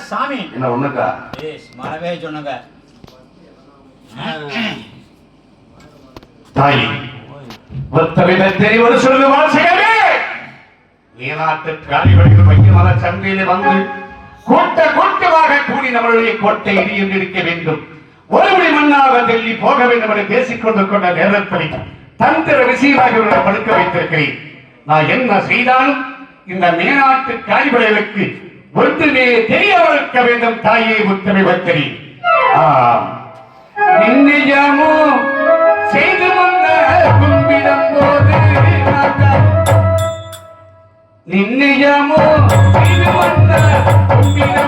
சாமி என்ன ஒண்ணுக்கா மனவே சொன்னங்க தாய் தெரிவது சொல்லு வாசகமே மேலாட்டு காலிவழிகள் மையமர சந்தையிலே வந்து கூட்டமாக கூடி நம்மளுடைய கோட்டை இடியும் இருக்க வேண்டும் ஒருபடி மண்ணாக டெல்லி போக வேண்டும் என பேசிக் கொண்ட நேரத்தில் தந்திர விஷயமாக படுக்க வைத்திருக்கிறேன். நான் என்ன செய்தாலும் இந்த மேலாட்டு காலிவழிகளுக்கு ஒன்றுமே தெரிய வளர்க்க வேண்டும். தாயே உத்தமை பக்தரி நின்னியமோ செய்து வந்த கும்பிடம் போது நின்னியமோ செய்து வந்த கும்பிடம்